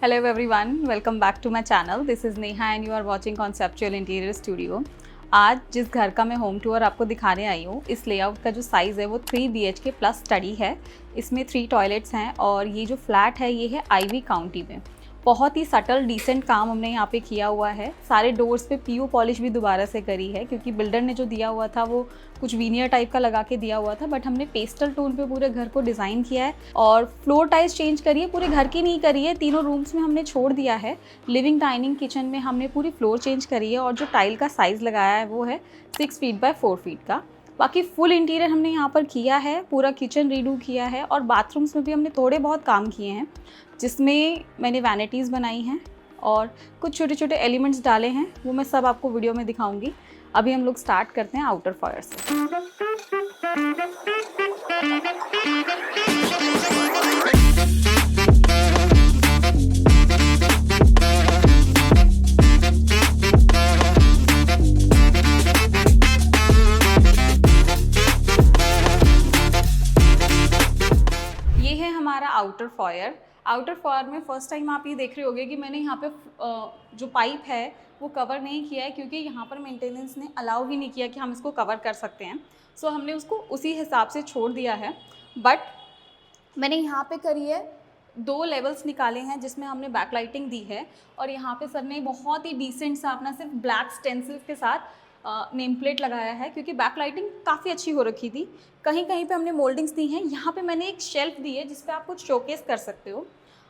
Hello everyone, welcome back to my channel. This is Neha and you are watching Conceptual Interior Studio. आज जिस घर का मैं home tour आपको दिखाने आई हूँ, इस लेआउट का जो साइज़ है वो 3 BHK प्लस स्टडी है। इसमें 3 टॉयलेट्स हैं और ये जो फ्लैट है ये है आईवी काउंटी में। बहुत ही सटल डिसेंट काम हमने यहाँ पे किया हुआ है। सारे डोर्स पे पीओ पॉलिश भी दोबारा से करी है क्योंकि बिल्डर ने जो दिया हुआ था वो कुछ वीनियर टाइप का लगा के दिया हुआ था, बट हमने पेस्टल टोन पे पूरे घर को डिज़ाइन किया है और फ्लोर टाइल्स चेंज करी है। पूरे घर की नहीं करी है, तीनों रूम्स में हमने छोड़ दिया है। लिविंग डाइनिंग किचन में हमने पूरी फ्लोर चेंज करी है और जो टाइल का साइज़ लगाया है वो है 6 फीट बाय 4 फीट का। बाकी फुल इंटीरियर हमने यहाँ पर किया है, पूरा किचन रीडू किया है और बाथरूम्स में भी हमने थोड़े बहुत काम किए हैं, जिसमें मैंने वैनिटीज़ बनाई हैं और कुछ छोटे छोटे एलिमेंट्स डाले हैं। वो मैं सब आपको वीडियो में दिखाऊंगी। अभी हम लोग स्टार्ट करते हैं आउटर फॉयर से। ये है हमारा आउटर फॉयर। आउटर फॉयर में फर्स्ट टाइम आप ये देख रहे होंगे कि मैंने यहाँ पे जो पाइप है वो कवर नहीं किया है क्योंकि यहाँ पर मेंटेनेंस ने अलाउ ही नहीं किया कि हम इसको कवर कर सकते हैं। सो हमने उसको उसी हिसाब से छोड़ दिया है। बट मैंने यहाँ पे करी है 2 लेवल्स निकाले हैं जिसमें हमने बैकलाइटिंग दी है और यहाँ पे सर ने बहुत ही डिसेंट सा अपना सिर्फ ब्लैक स्टेंसिल के साथ नेम प्लेट लगाया है क्योंकि बैकलाइटिंग काफ़ी अच्छी हो रखी थी। कहीं कहीं पे हमने मोल्डिंग्स दी हैं। यहाँ पे मैंने एक शेल्फ दी है जिस पे आप कुछ शोकेस कर सकते हो।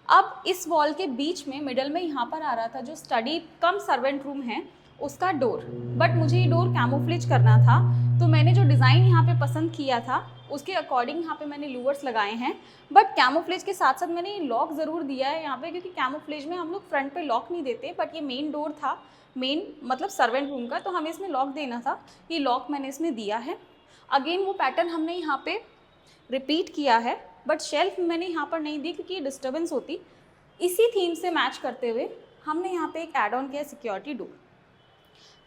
अब इस वॉल के बीच में मिडल में यहाँ पर आ रहा था जो स्टडी कम सर्वेंट रूम है उसका डोर, बट मुझे ये डोर कैमोफ्लेज करना था। तो मैंने जो डिज़ाइन यहाँ पे पसंद किया था उसके अकॉर्डिंग यहाँ पे मैंने लूवर्स लगाए हैं, बट कैमोफ्लेज के साथ साथ मैंने लॉक ज़रूर दिया है यहाँ पे क्योंकि कैमोफ्लेज में हम लोग फ्रंट पे लॉक नहीं देते, बट ये मेन डोर था, मेन मतलब सर्वेंट रूम का, तो हमें इसमें लॉक देना था। ये लॉक मैंने इसमें दिया है। अगेन वो पैटर्न हमने यहाँ पे रिपीट किया है, बट शेल्फ मैंने यहाँ पर नहीं दी क्योंकि ये डिस्टर्बेंस होती। इसी थीम से मैच करते हुए हमने यहाँ पे एक एड ऑन किया सिक्योरिटी डोर।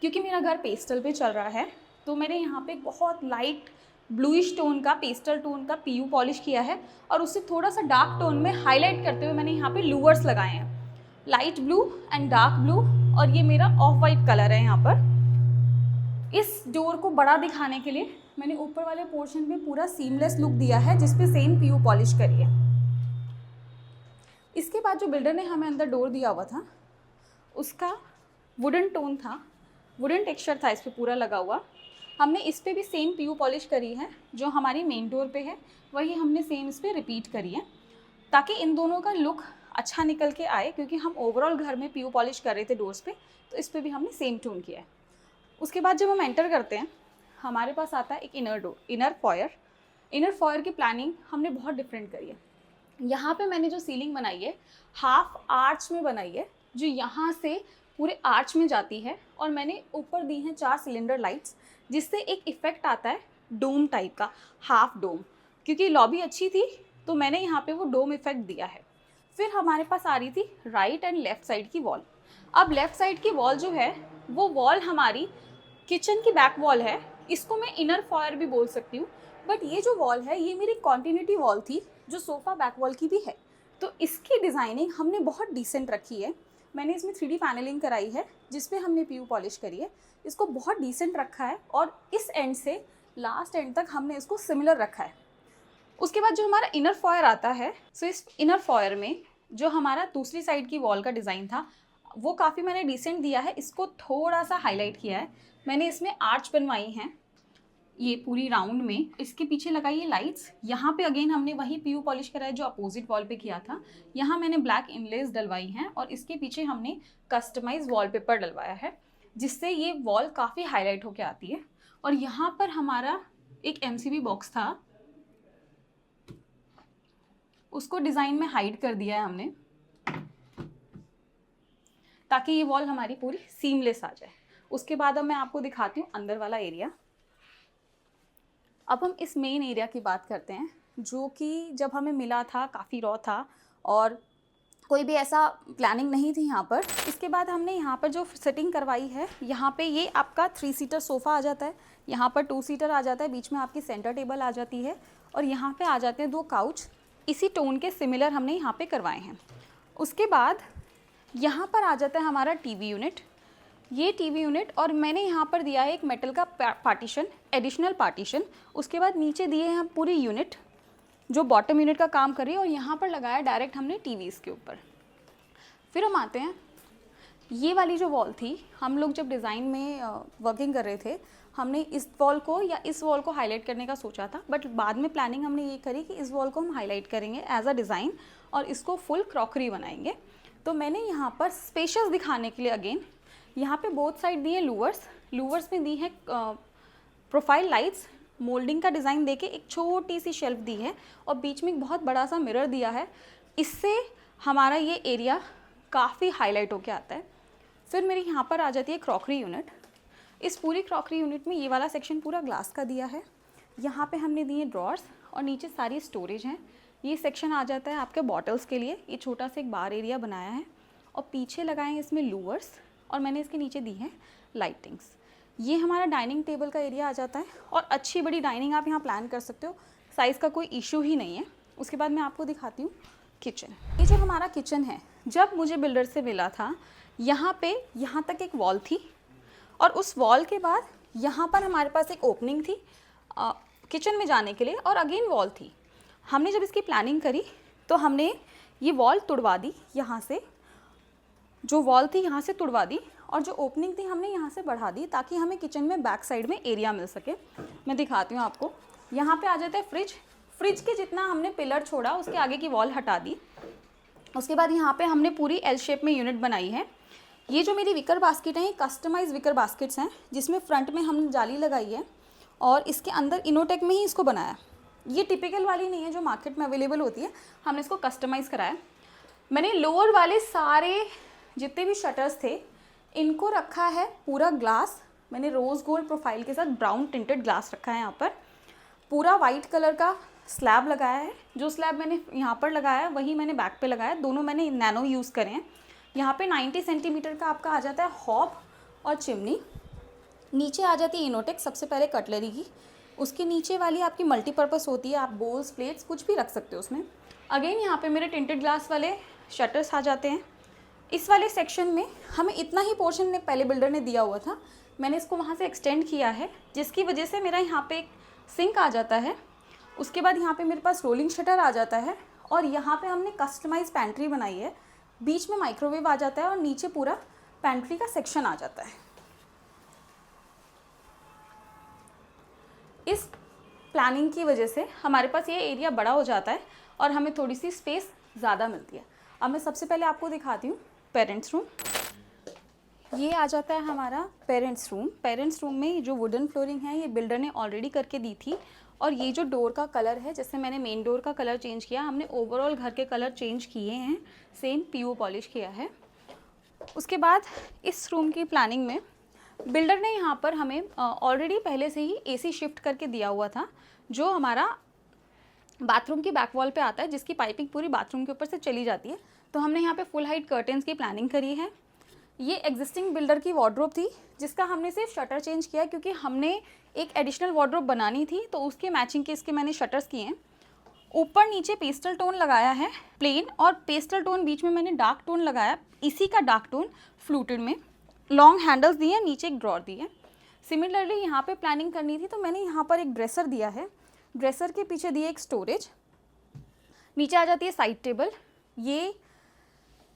क्योंकि मेरा घर पेस्टल पे चल रहा है तो मैंने यहाँ पे बहुत लाइट ब्लूइश टोन का पेस्टल टोन का पीयू पॉलिश किया है और उससे थोड़ा सा डार्क टोन में हाईलाइट करते हुए मैंने यहाँ पे लूवर्स लगाए हैं, light blue and dark blue, और ये मेरा ऑफ वाइट कलर है। यहाँ पर इस डोर को बड़ा दिखाने के लिए मैंने ऊपर वाले पोर्शन में पूरा सीमलेस लुक दिया है जिसपे सेम पीयू पॉलिश करी है। इसके बाद जो बिल्डर ने हमें अंदर डोर दिया हुआ था उसका वुडन टोन था, वुडन टेक्सचर था इस पर पूरा लगा हुआ। हमने इस पर भी सेम पीयू पॉलिश करी है जो हमारी मेन डोर पे है, वही हमने सेम इस पर रिपीट करी है ताकि इन दोनों का लुक अच्छा निकल के आए। क्योंकि हम ओवरऑल घर में पीयू पॉलिश कर रहे थे डोर्स पे, तो इस पर भी हमने सेम टोन किया है। उसके बाद जब हम एंटर करते हैं हमारे पास आता है एक inner door, inner foyer. Inner foyer की प्लानिंग हमने बहुत डिफरेंट करी है। यहाँ पे मैंने जो सीलिंग बनाई है हाफ आर्च में बनाई है जो यहाँ से पूरे आर्च में जाती है, और मैंने ऊपर दी हैं 4 सिलेंडर लाइट्स जिससे एक इफ़ेक्ट आता है डोम टाइप का, हाफ डोम। क्योंकि लॉबी अच्छी थी तो मैंने यहाँ पे वो डोम इफ़ेक्ट दिया है। फिर हमारे पास आ रही थी राइट एंड लेफ़्ट साइड की वॉल। अब लेफ़्ट साइड की वॉल जो है वो वॉल हमारी किचन की बैक वॉल है, इसको मैं इनर फॉयर भी बोल सकती हूँ। बट ये जो वॉल है ये मेरी कॉन्टिन्यूटी वॉल थी जो सोफ़ा बैक वॉल की भी है, तो इसकी डिज़ाइनिंग हमने बहुत डिसेंट रखी है। मैंने इसमें 3D पैनलिंग कराई है जिसपे हमने पीयू पॉलिश करी है। इसको बहुत डिसेंट रखा है और इस एंड से लास्ट एंड तक हमने इसको सिमिलर रखा है। उसके बाद जो हमारा इनर फॉयर आता है, सो इस इनर फॉयर में जो हमारा दूसरी साइड की वॉल का डिज़ाइन था वो काफ़ी मैंने डिसेंट दिया है, इसको थोड़ा सा हाईलाइट किया है। मैंने इसमें आर्च बनवाई हैं ये पूरी राउंड में, इसके पीछे लगाई है लाइट्स। यहाँ पे अगेन हमने वही पीयू पॉलिश कराया जो अपोजिट वॉल पे किया था। यहाँ मैंने ब्लैक इनलेस डलवाई हैं और इसके पीछे हमने कस्टमाइज वॉलपेपर डलवाया है जिससे ये वॉल काफ़ी हाईलाइट होके आती है। और यहाँ पर हमारा एक MCB बॉक्स था, उसको डिज़ाइन में हाइड कर दिया है हमने ताकि ये वॉल हमारी पूरी सीमलेस आ जाए। उसके बाद अब मैं आपको दिखाती हूँ अंदर वाला एरिया। अब हम इस मेन एरिया की बात करते हैं जो कि जब हमें मिला था काफ़ी रॉ था और कोई भी ऐसा प्लानिंग नहीं थी यहाँ पर। इसके बाद हमने यहाँ पर जो सेटिंग करवाई है, यहाँ पे ये आपका 3 सीटर सोफ़ा आ जाता है, यहाँ पर 2 सीटर आ जाता है, बीच में आपकी सेंटर टेबल आ जाती है और यहाँ पे आ जाते हैं 2 काउच। इसी टोन के सिमिलर हमने यहाँ पे करवाए हैं। उसके बाद यहाँ पर आ जाता है हमारा टीवी यूनिट, ये टीवी यूनिट, और मैंने यहाँ पर दिया है एक मेटल का पार्टीशन, एडिशनल पार्टीशन। उसके बाद नीचे दिए हैं हम पूरी यूनिट जो बॉटम यूनिट का काम कर रही है, और यहाँ पर लगाया डायरेक्ट हमने टीवी इसके ऊपर। फिर हम आते हैं, ये वाली जो वॉल थी, हम लोग जब डिज़ाइन में वर्किंग कर रहे थे, हमने इस वॉल को या इस वॉल को हाईलाइट करने का सोचा था, बट बाद में प्लानिंग हमने ये करी कि इस वॉल को हम हाईलाइट करेंगे एज अ डिज़ाइन और इसको फुल क्रॉकरी बनाएंगे। तो मैंने यहाँ पर स्पेशियस दिखाने के लिए अगेन यहाँ पे बोथ साइड दिए लूवर्स में दी है प्रोफाइल लाइट्स, मोल्डिंग का डिज़ाइन देके एक छोटी सी शेल्फ दी है, और बीच में एक बहुत बड़ा सा मिरर दिया है। इससे हमारा ये एरिया काफ़ी हाईलाइट होके आता है। फिर मेरी यहाँ पर आ जाती है क्रॉकरी यूनिट। इस पूरी क्रॉकरी यूनिट में ये वाला सेक्शन पूरा ग्लास का दिया है। यहाँ पे हमने दिए ड्रॉर्स और नीचे सारी स्टोरेज हैं। ये सेक्शन आ जाता है आपके बॉटल्स के लिए, ये छोटा सा एक बार एरिया बनाया है, और पीछे लगाए हैं इसमें लूवर्स, और मैंने इसके नीचे दी है लाइटिंग्स। ये हमारा डाइनिंग टेबल का एरिया आ जाता है, और अच्छी बड़ी डाइनिंग आप यहाँ प्लान कर सकते हो, साइज़ का कोई इशू ही नहीं है। उसके बाद मैं आपको दिखाती हूँ किचन। ये जो हमारा किचन है, जब मुझे बिल्डर से मिला था, यहाँ पे यहाँ तक एक वॉल थी, और उस वॉल के बाद यहाँ पर हमारे पास एक ओपनिंग थी किचन में जाने के लिए, और अगेन वॉल थी। हमने जब इसकी प्लानिंग करी तो हमने ये वॉल तुड़वा दी, यहाँ से जो वॉल थी यहाँ से तुड़वा दी, और जो ओपनिंग थी हमने यहाँ से बढ़ा दी, ताकि हमें किचन में बैक साइड में एरिया मिल सके। मैं दिखाती हूँ आपको। यहाँ पे आ जाता है फ्रिज के जितना हमने पिलर छोड़ा उसके आगे की वॉल हटा दी। उसके बाद यहाँ पे हमने पूरी एल शेप में यूनिट बनाई है। ये जो मेरी विकर बास्केट हैं, ये कस्टमाइज विकर बास्केट्स हैं, जिसमें फ्रंट में हमने जाली लगाई है, और इसके अंदर इनोटेक में ही इसको बनाया। ये टिपिकल वाली नहीं है जो मार्केट में अवेलेबल होती है, हमने इसको कस्टमाइज़ कराया। मैंने लोअर वाले सारे जितने भी शटर्स थे इनको रखा है पूरा ग्लास। मैंने रोज़ गोल्ड प्रोफाइल के साथ ब्राउन टिंटेड ग्लास रखा है। यहाँ पर पूरा वाइट कलर का स्लैब लगाया है। जो स्लैब मैंने यहाँ पर लगाया है वही मैंने बैक पे लगाया है। दोनों मैंने नैनो यूज़ करे हैं। यहाँ पे 90 सेंटीमीटर का आपका आ जाता है हॉब और चिमनी। नीचे आ जाती है इनोटेक सबसे पहले कटलरी की। उसके नीचे वाली आपकी मल्टीपर्पज़ होती है, आप बोल्स प्लेट्स कुछ भी रख सकते हो उसमें। अगेन यहाँ पे मेरे टिंटेड ग्लास वाले शटर्स आ जाते हैं। इस वाले सेक्शन में हमें इतना ही पोर्शन ने पहले बिल्डर ने दिया हुआ था, मैंने इसको वहाँ से एक्सटेंड किया है, जिसकी वजह से मेरा यहाँ पे एक सिंक आ जाता है। उसके बाद यहाँ पे मेरे पास रोलिंग शटर आ जाता है, और यहाँ पे हमने कस्टमाइज पैंट्री बनाई है। बीच में माइक्रोवेव आ जाता है और नीचे पूरा पैंट्री का सेक्शन आ जाता है। इस प्लानिंग की वजह से हमारे पास ये एरिया बड़ा हो जाता है और हमें थोड़ी सी स्पेस ज़्यादा मिलती है। अब मैं सबसे पहले आपको दिखाती हूँ पेरेंट्स रूम। ये आ जाता है हमारा पेरेंट्स रूम। पेरेंट्स रूम में जो वुडन फ्लोरिंग है ये बिल्डर ने ऑलरेडी करके दी थी, और ये जो डोर का कलर है, जैसे मैंने मेन डोर का कलर चेंज किया, हमने ओवरऑल घर के कलर चेंज किए हैं, सेम पीओ पॉलिश किया है। उसके बाद इस रूम की प्लानिंग में बिल्डर ने यहाँ पर हमें ऑलरेडी पहले से ही एसी शिफ्ट करके दिया हुआ था, जो हमारा बाथरूम की बैक वॉल पे आता है, जिसकी पाइपिंग पूरी बाथरूम के ऊपर से चली जाती है। तो हमने यहाँ पे फुल हाइट कर्टेंस की प्लानिंग करी है। ये एग्जिस्टिंग बिल्डर की वार्डरोब थी, जिसका हमने सिर्फ शटर चेंज किया, क्योंकि हमने एक एडिशनल वार्डरोब बनानी थी, तो उसके मैचिंग के इसके मैंने शटर्स किए हैं। ऊपर नीचे पेस्टल टोन लगाया है प्लेन, और पेस्टल टोन बीच में मैंने डार्क टोन लगाया, इसी का डार्क टोन फ्लूटेड में। लॉन्ग हैंडल्स दिए हैं, नीचे एक ड्रॉर दी है। सिमिलरली यहाँ पे प्लानिंग करनी थी, तो मैंने यहाँ पर एक ड्रेसर दिया है। ड्रेसर के पीछे दिए एक स्टोरेज। नीचे आ जाती है साइड टेबल। ये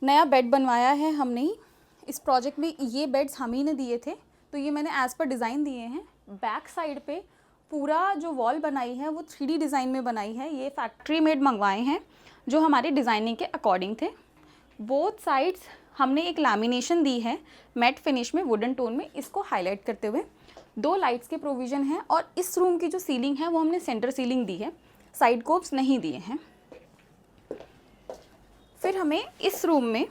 नया बेड बनवाया है हमने ही इस प्रोजेक्ट में, ये बेड्स हम ही ने दिए थे, तो ये मैंने एज़ पर डिज़ाइन दिए हैं। बैक साइड पे पूरा जो वॉल बनाई है वो 3D डिज़ाइन में बनाई है। ये फैक्ट्री मेड मंगवाए हैं जो हमारी डिज़ाइनिंग के अकॉर्डिंग थे। बोथ साइड्स हमने एक लैमिनेशन दी है मैट फिनिश में, वुडन टोन में, इसको हाईलाइट करते हुए। 2 लाइट्स के प्रोविज़न है, और इस रूम की जो सीलिंग है वो हमने सेंटर सीलिंग दी है, साइड कोप्स नहीं दिए हैं। फिर हमें इस रूम में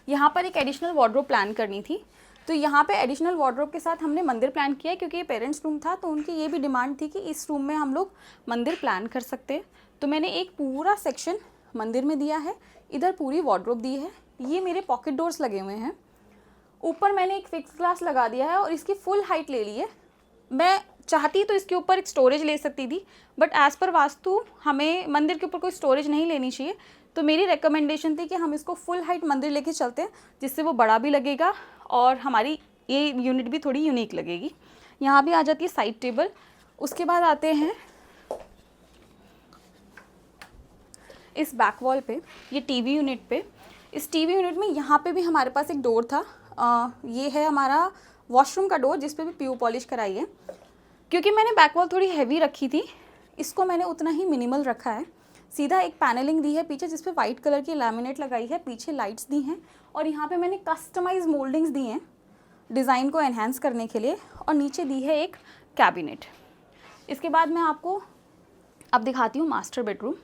यहाँ पर एक एडिशनल वार्डरोब प्लान करनी थी, तो यहाँ पे एडिशनल वार्डरोब के साथ हमने मंदिर प्लान किया, क्योंकि ये पेरेंट्स रूम था, तो उनकी ये भी डिमांड थी कि इस रूम में हम लोग मंदिर प्लान कर सकते हैं। तो मैंने एक पूरा सेक्शन मंदिर में दिया है, इधर पूरी वार्डरोब दी है। ये मेरे पॉकेट डोर्स लगे हुए हैं। ऊपर मैंने एक फिक्स ग्लास लगा दिया है और इसकी फुल हाइट ले ली है। मैं चाहती तो इसके ऊपर एक स्टोरेज ले सकती थी, बट एज़ पर वास्तु हमें मंदिर के ऊपर कोई स्टोरेज नहीं लेनी चाहिए, तो मेरी रिकमेंडेशन थी कि हम इसको फुल हाइट मंदिर लेके चलते हैं, जिससे वो बड़ा भी लगेगा और हमारी ये यूनिट भी थोड़ी यूनिक लगेगी। यहाँ भी आ जाती है साइड टेबल। उसके बाद आते हैं इस बैक वॉल पे, ये टीवी यूनिट पे। इस टीवी यूनिट में यहाँ पे भी हमारे पास एक डोर था। ये है हमारा वॉशरूम का डोर, जिस पे भी पीयू पॉलिश कराई है। क्योंकि मैंने बैक वॉल थोड़ी हैवी रखी थी, इसको मैंने उतना ही मिनिमल रखा है। सीधा एक पैनलिंग दी है पीछे, जिस पे वाइट कलर की लैमिनेट लगाई है, पीछे लाइट्स दी हैं और यहाँ पे मैंने कस्टमाइज मोल्डिंग्स दी हैं डिज़ाइन को एनहांस करने के लिए, और नीचे दी है एक कैबिनेट। इसके बाद मैं आपको अब दिखाती हूँ मास्टर बेडरूम।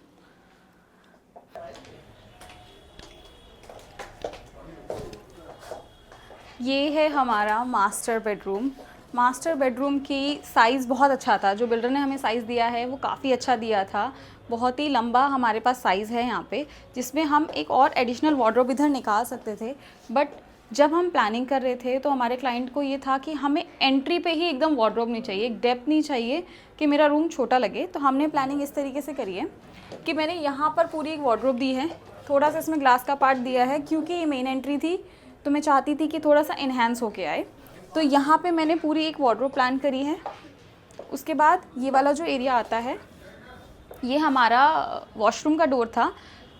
ये है हमारा मास्टर बेडरूम। मास्टर बेडरूम की साइज़ बहुत अच्छा था, जो बिल्डर ने हमें साइज़ दिया है वो काफ़ी अच्छा दिया था। बहुत ही लंबा हमारे पास साइज़ है यहाँ पे, जिसमें हम एक और एडिशनल वार्डरोब इधर निकाल सकते थे। बट जब हम प्लानिंग कर रहे थे तो हमारे क्लाइंट को ये था कि हमें एंट्री पे ही एकदम वार्डरोब नहीं चाहिए, एक डेप्थ नहीं चाहिए कि मेरा रूम छोटा लगे। तो हमने प्लानिंग इस तरीके से करी है कि मैंने यहाँ पर पूरी एक वार्डरोब दी है, थोड़ा सा इसमें ग्लास का पार्ट दिया है क्योंकि ये मेन एंट्री थी, तो मैं चाहती थी कि थोड़ा सा इन्हेंस होके आए। तो यहाँ पे मैंने पूरी एक वार्डरोब प्लान करी है। उसके बाद ये वाला जो एरिया आता है, ये हमारा वॉशरूम का डोर था।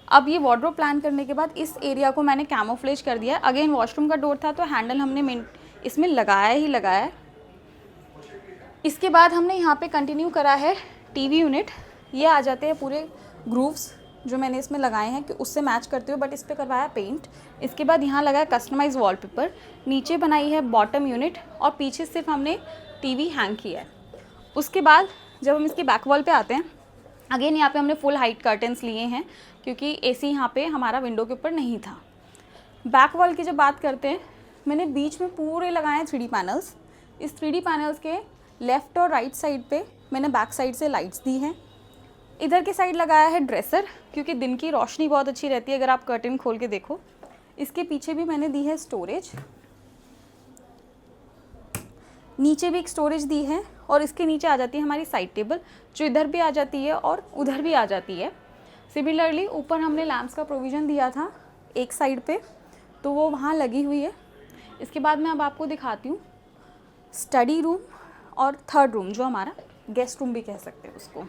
अब ये वार्डरोब प्लान करने के बाद इस एरिया को मैंने कैमोफ्लेज कर दिया है। अगेन वॉशरूम का डोर था तो हैंडल हमने इसमें लगाया ही लगाया है। इसके बाद हमने यहाँ पे कंटिन्यू करा है टीवी यूनिट। ये आ जाते हैं पूरे ग्रूव्स जो मैंने इसमें लगाए हैं कि उससे मैच करते हो, बट इस पर करवाया पेंट। इसके बाद यहाँ लगाया कस्टमाइज वॉलपेपर, नीचे बनाई है बॉटम यूनिट और पीछे सिर्फ हमने टीवी हैंग किया है। उसके बाद जब हम इसकी बैक वॉल पे आते हैं, अगेन यहाँ पे हमने फुल हाइट कर्टन्स लिए हैं क्योंकि एसी यहाँ पे हमारा विंडो के ऊपर नहीं था। बैक वॉल की जब बात करते हैं, मैंने बीच में पूरे लगाए हैं 3D पैनल्स। इस 3D पैनल्स के लेफ़्ट और राइट साइड पे मैंने बैक साइड से लाइट्स दी हैं। इधर की साइड लगाया है ड्रेसर, क्योंकि दिन की रोशनी बहुत अच्छी रहती है अगर आप कर्टन खोल के देखो। इसके पीछे भी मैंने दी है स्टोरेज, नीचे भी एक स्टोरेज दी है, और इसके नीचे आ जाती है हमारी साइड टेबल, जो इधर भी आ जाती है और उधर भी आ जाती है। सिमिलरली ऊपर हमने लैंप्स का प्रोविज़न दिया था एक साइड पे, तो वो वहाँ लगी हुई है। इसके बाद मैं अब आपको दिखाती हूँ स्टडी रूम और थर्ड रूम, जो हमारा गेस्ट रूम भी कह सकते हैं उसको।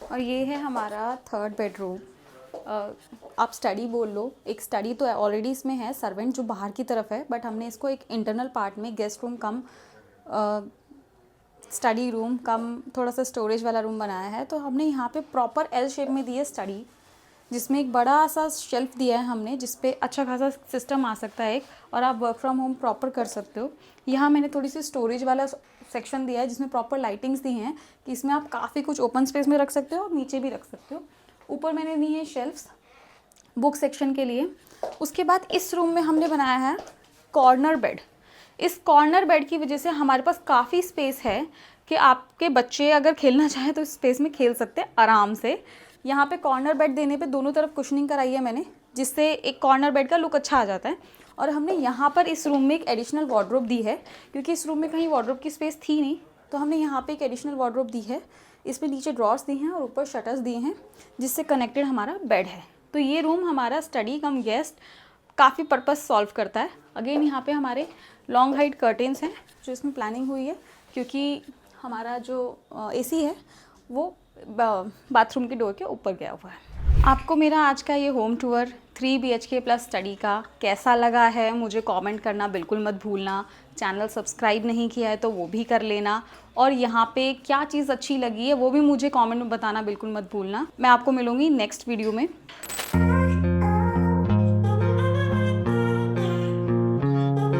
और ये है हमारा थर्ड बेडरूम। आप स्टडी बोल लो, एक स्टडी तो ऑलरेडी इसमें है, सर्वेंट जो बाहर की तरफ है, बट हमने इसको एक इंटरनल पार्ट में guest room cum study room cum थोड़ा सा स्टोरेज वाला रूम बनाया है। तो हमने यहाँ पे प्रॉपर एल शेप में दी है स्टडी, जिसमें एक बड़ा सा शेल्फ दिया है हमने, जिस पे अच्छा खासा सिस्टम आ सकता है एक, और आप वर्क फ्रॉम होम प्रॉपर कर सकते हो। यहाँ मैंने थोड़ी सी स्टोरेज वाला सेक्शन दिया है जिसमें प्रॉपर लाइटिंग्स दी हैं कि इसमें आप काफ़ी कुछ ओपन स्पेस में रख सकते हो और नीचे भी रख सकते हो। ऊपर मैंने दी है शेल्फ्स बुक सेक्शन के लिए। उसके बाद इस रूम में हमने बनाया है कॉर्नर बेड। इस कॉर्नर बेड की वजह से हमारे पास काफ़ी स्पेस है कि आपके बच्चे अगर खेलना चाहें तो इस स्पेस में खेल सकते हैं आराम से। यहाँ पे कॉर्नर बेड देने पे दोनों तरफ कुशनिंग कराई है मैंने, जिससे एक कॉर्नर बेड का लुक अच्छा आ जाता है। और हमने यहाँ पर इस रूम में एक एडिशनल वार्डरोब दी है, क्योंकि इस रूम में कहीं वार्डरोब की स्पेस थी नहीं, तो हमने यहाँ पे एक एडिशनल वार्डरोब दी है। इसमें नीचे ड्रॉर्स दिए हैं और ऊपर शटर्स दिए हैं, जिससे कनेक्टेड हमारा बेड है। तो ये रूम हमारा स्टडी कम गेस्ट काफ़ी पर्पस सॉल्व करता है। अगेन यहाँ पे हमारे लॉन्ग हाइट कर्टेंस हैं जो इसमें प्लानिंग हुई है, क्योंकि हमारा जो एसी है वो बाथरूम के डोर के ऊपर गया हुआ है। आपको मेरा आज का ये home tour 3 BHK plus study का कैसा लगा है मुझे कमेंट करना बिल्कुल मत भूलना। चैनल सब्सक्राइब नहीं किया है तो वो भी कर लेना, और यहाँ पे क्या चीज़ अच्छी लगी है वो भी मुझे कमेंट में बताना बिल्कुल मत भूलना। मैं आपको मिलूँगी नेक्स्ट वीडियो में।